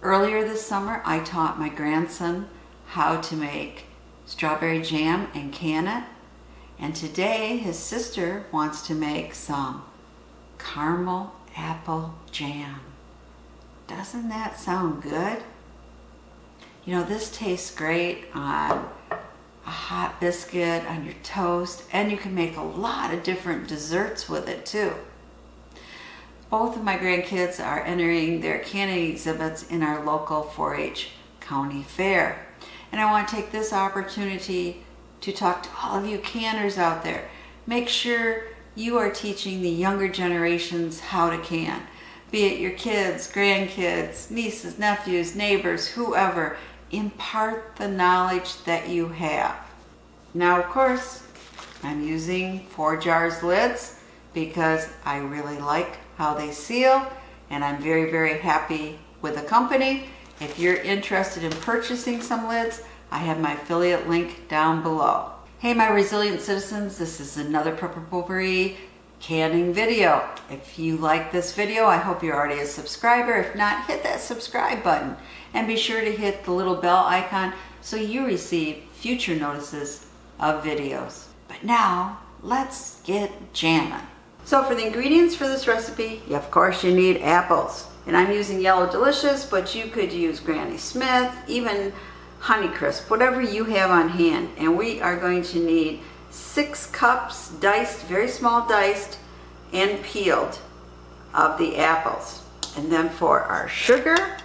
Earlier this summer, I taught my grandson how to make strawberry jam and can it. And today, his sister wants to make some caramel apple jam. Doesn't that sound good? You know, this tastes great on a hot biscuit, on your toast, and you can make a lot of different desserts with it too. Both of my grandkids are entering their canning exhibits in our local 4-H county fair. And I want to take this opportunity to talk to all of you canners out there. Make sure you are teaching the younger generations how to can. Be it your kids, grandkids, nieces, nephews, neighbors, whoever. Impart the knowledge that you have. Now, of course, I'm using 4 jars lids because I really like how they seal, and I'm very, very happy with the company. If you're interested in purchasing some lids, I have my affiliate link down below. Hey, my resilient citizens, this is another Potpourri canning video. If you like this video, I hope you're already a subscriber. If not, hit that subscribe button and be sure to hit the little bell icon so you receive future notices of videos. But now, let's get jamming. So for the ingredients for this recipe, of course you need apples. And I'm using Yellow Delicious, but you could use Granny Smith, even Honeycrisp, whatever you have on hand. And we are going to need 6 cups diced, very small diced and peeled of the apples. And then for our sugar,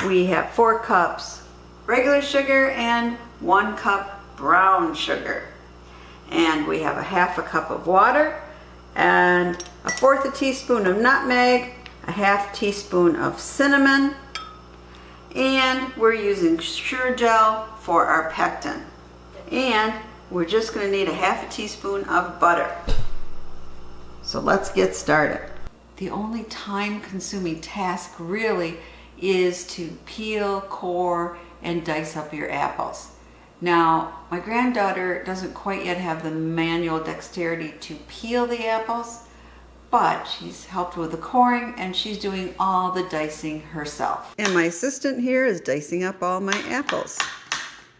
we have 4 cups regular sugar and 1 cup brown sugar. And we have a 1/2 cup of water and 1/4 teaspoon of nutmeg, a 1/2 teaspoon of cinnamon, and we're using Sure-Jell for our pectin. And we're just going to need a 1/2 teaspoon of butter. So let's get started. The only time-consuming task really is to peel, core, and dice up your apples. Now, my granddaughter doesn't quite yet have the manual dexterity to peel the apples, but she's helped with the coring and she's doing all the dicing herself. And my assistant here is dicing up all my apples.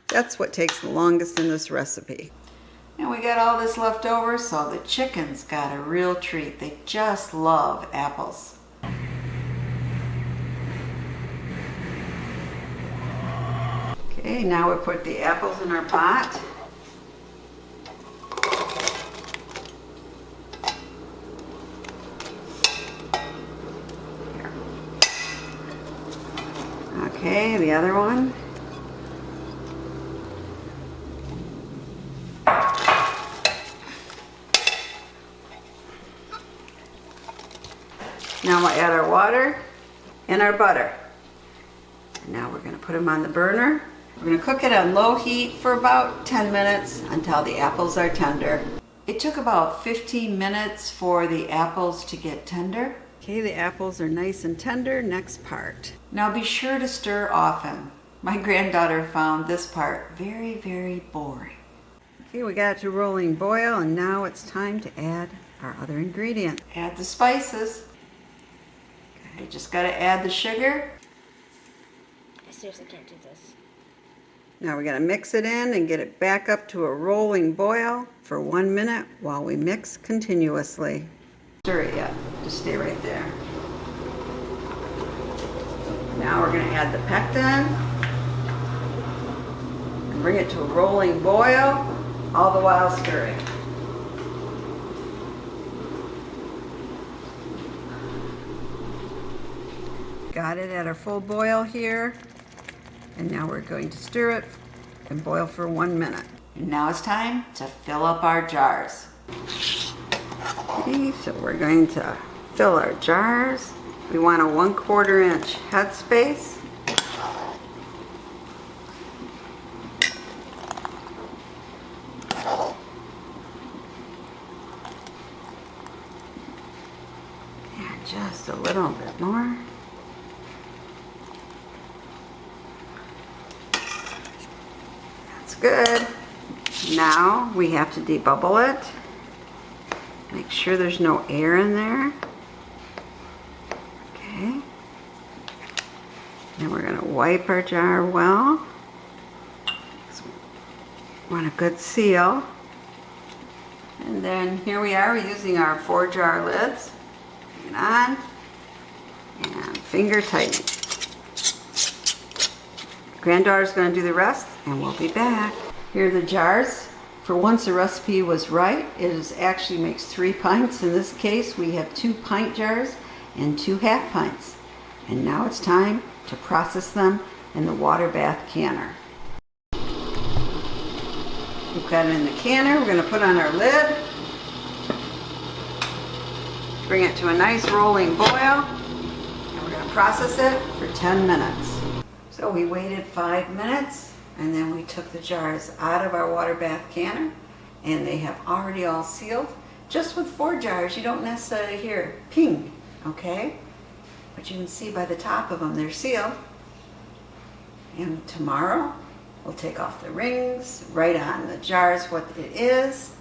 That's what takes the longest in this recipe. And we got all this left over, so the chickens got a real treat. They just love apples. Okay, now we put the apples in our pot. Here. Okay, the other one. Now we'll add our water and our butter. And now we're going to put them on the burner. We're going to cook it on low heat for about 10 minutes until the apples are tender. It took about 15 minutes for the apples to get tender. Okay, the apples are nice and tender. Next part. Now be sure to stir often. My granddaughter found this part very, very boring. Okay, we got it to rolling boil, and now it's time to add our other ingredient. Add the spices. Okay, you just got to add the sugar. I seriously can't do this. Now we got to mix it in and get it back up to a rolling boil for 1 minute while we mix continuously. Stir it yet. Just stay right there. Now we're going to add the pectin and bring it to a rolling boil, all the while stirring. Got it at a full boil here. And now we're going to stir it and boil for 1 minute. And now it's time to fill up our jars. Okay, so we're going to fill our jars. We want a 1/4 inch headspace. And just a little bit more. Good. Now we have to debubble it. Make sure there's no air in there. Okay. And we're going to wipe our jar well. We want a good seal. And then here we are, we're using our 4-jar lids. Bring it on. And finger tighten. Granddaughter's going to do the rest, and we'll be back. Here are the jars. For once the recipe was right, actually makes 3 pints. In this case, we have 2 pint jars and 2 half pints. And now it's time to process them in the water bath canner. We've got it in the canner. We're going to put on our lid. Bring it to a nice rolling boil. And we're going to process it for 10 minutes. So we waited 5 minutes, and then we took the jars out of our water bath canner, and they have already all sealed. Just with 4 jars, you don't necessarily hear ping, okay? But you can see by the top of them, they're sealed. And tomorrow, we'll take off the rings, write on the jars what it is,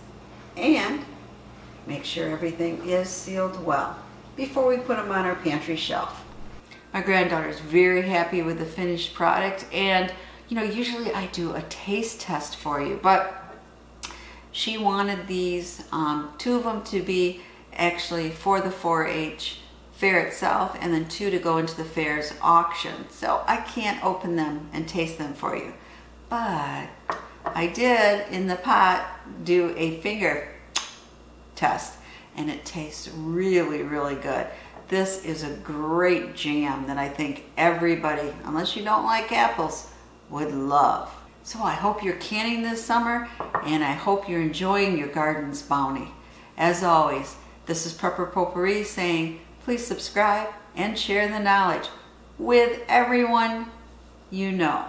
and make sure everything is sealed well before we put them on our pantry shelf. My granddaughter is very happy with the finished product, and you know, usually I do a taste test for you, but she wanted these 2 of them to be actually for the 4-H fair itself, and then 2 to go into the fair's auction. So I can't open them and taste them for you, but I did in the pot do a finger test, and it tastes really, really good. This is a great jam that I think everybody, unless you don't like apples, would love. So I hope you're canning this summer, and I hope you're enjoying your garden's bounty. As always, this is Potpourri saying, please subscribe and share the knowledge with everyone you know.